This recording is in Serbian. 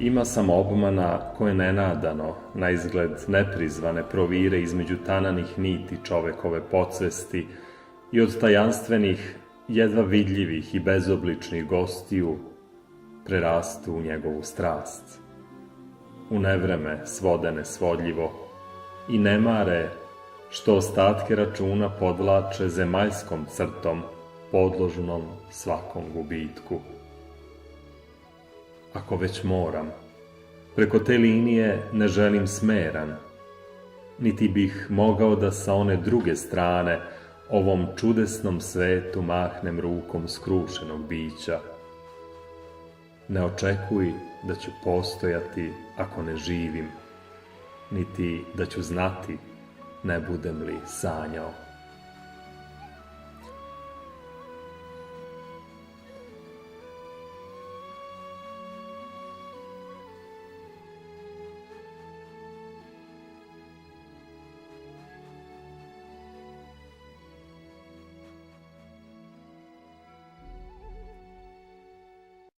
Ima samoobmana koje nenadano, na izgled neprizvane, provire između tananih niti čovekove podsvesti i od tajanstvenih, jedva vidljivih i bezobličnih gostiju prerastu u njegovu strast. U nevreme svode nesvodljivo i ne mare što ostatke računa podvlače zemaljskom crtom, podložnom svakom gubitku. Ako već moram, preko te linije ne želim smeran, niti bih mogao da sa one druge strane ovom čudesnom svetu mahnem rukom skrušenog bića. Ne očekuj da ću postojati ako ne živim, niti da ću znati ne budem li sanjao.